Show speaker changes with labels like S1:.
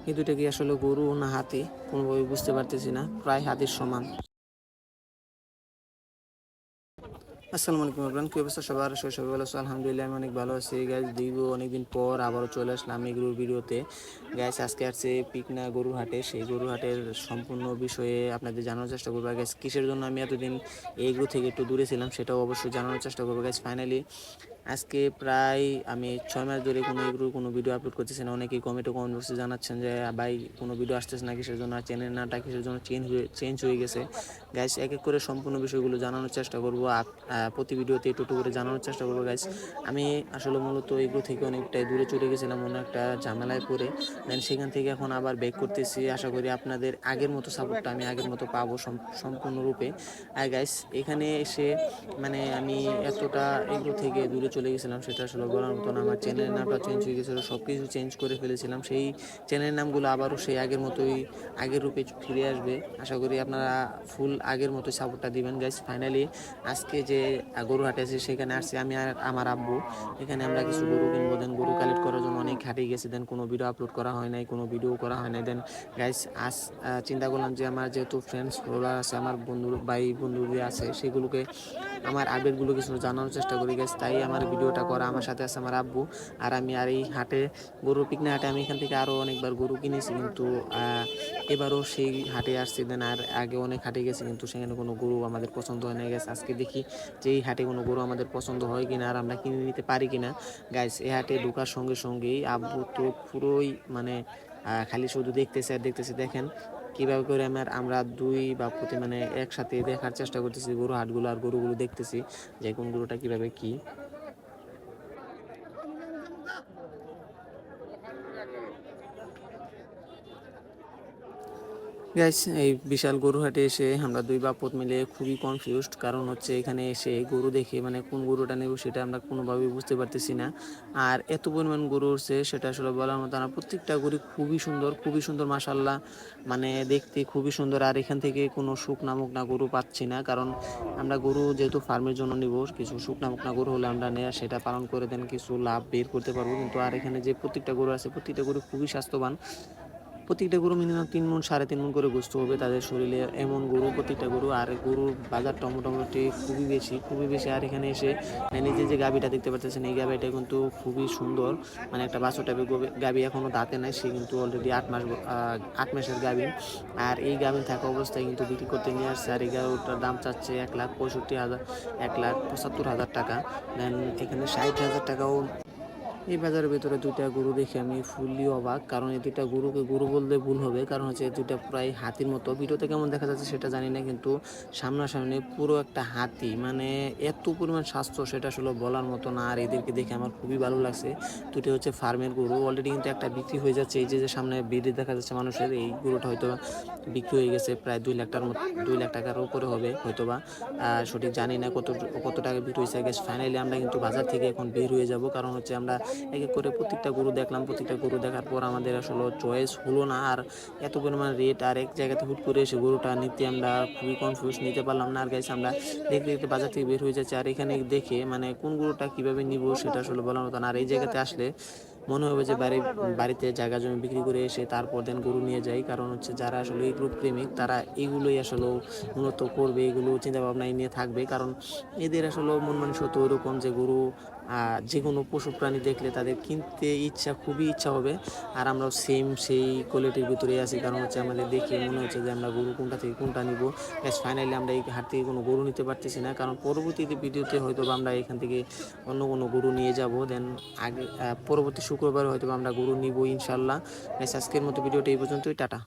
S1: এই দুইটা কি আসলে গরু না হাতি কোনোভাবে বুঝতে পারতেছি না, প্রায় হাতির সমান। আসসালামু আলাইকুম এভরিওয়ান, কি অবস্থা সবার? সবাই ভালো আছো? আলহামদুলিল্লাহ আমি অনেক ভালো আছি গাইস। অনেকদিন পর আবারও চলে আসলাম এই গরুর ভিডিওতে গাইস। আজকে আসছে পিকনা গরুর হাটে, সেই গরুর হাটের সম্পূর্ণ বিষয়ে আপনাদের জানানোর চেষ্টা করবো গাইস। কিসের জন্য আমি এতদিন এই গরু থেকে একটু দূরে ছিলাম সেটাও অবশ্যই জানানোর চেষ্টা করবো গাইস। ফাইনালি আজকে প্রায় আমি 6 মাস ধরে কোনো ভিডিও আপলোড করতেছি না। অনেকেই কমেন্ট বক্সে জানাচ্ছেন যে ভাই কোনো ভিডিও আসতেছে না কিসের জন্য, চ্যানেল নামটা কিসের জন্য চেঞ্জ হয়ে গেছে গাইস। এক এক করে সম্পূর্ণ বিষয়গুলো জানানোর চেষ্টা করবো, প্রতি ভিডিওতে একটু একটু করে জানানোর চেষ্টা করবো গাইস। আমি আসলে মূলত এগুলো থেকে অনেকটাই দূরে চলে গেছিলাম, অনেক একটা ঝামেলায় পড়ে, দেন সেখান থেকে এখন আবার ব্যাক করতেছি। আশা করি আপনাদের আগের মতো সাপোর্টটা আমি আগের মতো পাবো সম্পূর্ণরূপে। আর গাইস এখানে এসে মানে আমি এতটা এগুলো থেকে দূরে চলে গেছিলাম সেটা আসলে বলার মতন। আমার চ্যানেলের নামটা চেঞ্জ হয়ে গেছিলো, সব কিছু চেঞ্জ করে ফেলেছিলাম। সেই চ্যানেলের নামগুলো আবারও সেই আগের মতোই আগের রূপে ফিরে আসবে। আশা করি আপনারা ফুল আগের মতোই সাপোর্টটা দিবেন গাইস। ফাইনালি আজকে যে গরু হাটে আছে সেখানে আসছি আমি আর আমার আব্বু। এখানে আমরা কিছু গরু কিনবো, দেন গরু কালেক্ট করার জন্য অনেক হাটে গেছে, দেন কোনো ভিডিও আপলোড করা হয় নাই, কোনো ভিডিও করা হয় নাই। দেন গাইস আজ চিন্তা করলাম যে আমার যেহেতু ফ্রেন্ডস ফলোয়ার আছে, আমার বন্ধুদের আছে, সেগুলোকে আমার আপডেটগুলো কিছু জানানোর চেষ্টা করি গাইস। তাই আমার ভিডিওটা করা। আমার সাথে আছে আমার আব্বু আর আমি। আর এই হাটে গরু পিকনা হাটে আমি এখান থেকে আরও অনেকবার গরু কিনেছি, কিন্তু এবারও সেই হাটে আসছি। দেন আর আগে অনেক হাটে গেছি, কিন্তু সেখানে কোনো গরু আমাদের পছন্দ হয় না গেছে। আজকে দেখি যে এই হাটে কোনো গরু আমাদের পছন্দ হয় কিনা আর আমরা কিনে নিতে পারি কিনা গাইস। এই হাটে ঢোকার সঙ্গে সঙ্গেই আব্বু তো পুরোই মানে খালি শুধু দেখতেছে আর দেখতেছে। দেখেন কিভাবে করে আমরা দুই বাপুতে মানে একসাথে দেখার চেষ্টা করতেছি গরু হাটগুলো, আর গরুগুলো দেখতেছি যে কোন গরুটা কিভাবে কি। গাইস এই বিশাল গরু হাটে এসে আমরা দুই বাপত মিলে খুবই কনফিউজড, কারণ হচ্ছে এখানে এসে গরু দেখে মানে কোন গরুটা নেব সেটা আমরা কোনোভাবেই বুঝতে পারতেছি না। আর এত পরিমাণ গরু উঠছে সেটা আসলে বলার মতো না। প্রত্যেকটা গরু খুবই সুন্দর মাশাল্লাহ, মানে দেখতে খুবই সুন্দর। আর এখান থেকে কোনো শুকনা মুকনা গরু পাচ্ছি না, কারণ আমরা গরু যেহেতু ফার্মের জন্য নিব, কিছু শুকনা মুকনা গরু হলে আমরা নেয়া সেটা পালন করে দেন কিছু লাভ বের করতে পারবো। কিন্তু আর এখানে যে প্রত্যেকটা গরু আছে প্রত্যেকটা গরু খুবই স্বাস্থ্যবান। প্রত্যেকটা গরু মিনিমাম 3 মণ 3.5 মণ করে গোস্ত হবে তাদের শরীরে, এমন গরু প্রত্যেকটা গরু। আর গরুর বাজারটা মোটামুটি খুবই বেশি। আর এখানে এসে নিজে যে গাবিটা দেখতে পাচ্ছেন, এই গাবিটা কিন্তু খুবই সুন্দর, মানে একটা বাছুর টাইপের গাবি, এখনো দাঁতে নাই, সে কিন্তু অলরেডি 8 মাসের গাবি। আর এই গাবি থাকা অবস্থায় কিন্তু বিক্রি করতে নিয়ে আসছে। আর এই গাবিটার দাম চাচ্ছে 1,65,000, 1,75,000 টাকা। দেন এখানে 60,000 টাকাও। এই বাজারের ভিতরে দুইটা গরু দেখে আমি ফুললি অবাক, কারণ এই দুইটা গরুকে গরু বললে ভুল হবে, কারণ হচ্ছে এই দুইটা প্রায় হাতির মতো। ভিডিওতে কেমন দেখা যাচ্ছে সেটা জানি না, কিন্তু সামনাসামনি পুরো একটা হাতি, মানে এত পরিমাণ স্বাস্থ্য সেটা আসলে বলার মতো না। আর এদেরকে দেখে আমার খুবই ভালো লাগছে। দুইটা হচ্ছে ফার্মের গরু, অলরেডি কিন্তু একটা বিক্রি হয়ে যাচ্ছে। এই যে সামনে বেডে দেখা যাচ্ছে মানুষের, এই গরুটা হয়তো বিক্রি হয়ে গেছে প্রায় 2 লাখ টাকার উপরে হবে হয়তোবা, সঠিক জানি না কত টাকা বিক্রি হয়েছে গেছে। ফাইনালি আমরা কিন্তু বাজার থেকে এখন বের হয়ে যাব, কারণ হচ্ছে আমরা এক এক করে প্রত্যেকটা গরু দেখলাম। প্রত্যেকটা গরু দেখার পর আমাদের আসলে চয়েস হলো না। আর এত পরিমাণ রেট, আর এক জায়গাতে হুট করে এসে গরুটা নিতে আমরা খুবই কনফিউজ, নিতে পারলাম না। আর গাইছে আমরা দেখতে দেখতে বাজার থেকে বের হয়ে যাচ্ছি। আর এখানে দেখে মানে কোন গরুটা কিভাবে নিব সেটা আসলে বলার মতো না। আর এই জায়গাতে আসলে মনে হবে যে বাড়িতে জায়গা জমি বিক্রি করে এসে তারপর দেন গরু নিয়ে যাই, কারণ হচ্ছে যারা আসলে এই গ্রুপ প্রেমিক তারা এগুলোই আসলে মূলত করবে, এগুলো চিন্তা ভাবনায় নিয়ে থাকবে। কারণ এদের আসলে মন মানসিকতা ওইরকম যে গরু যে কোনো পশু প্রাণী দেখলে তাদের কিনতে খুবই ইচ্ছা হবে। আর আমরাও সেম সেই কোয়ালিটির ভিতরে আছি, কারণ হচ্ছে আমাদের দেখে মনে হচ্ছে যে আমরা গরু কোনটা থেকে কোনটা নিব। ফাইনালি আমরা এই হাট থেকে কোনো গরু নিতে পারতেছি না, কারণ পরবর্তীতে ভিডিওতে হয়তো আমরা এখান থেকে অন্য কোনো গরু নিয়ে যাব। দেন পরবর্তী শুক্রবার হয়তো আমরা গরু নিব ইনশাল্লাহ। আজকের মতো ভিডিওটা এই পর্যন্তই, টাটা।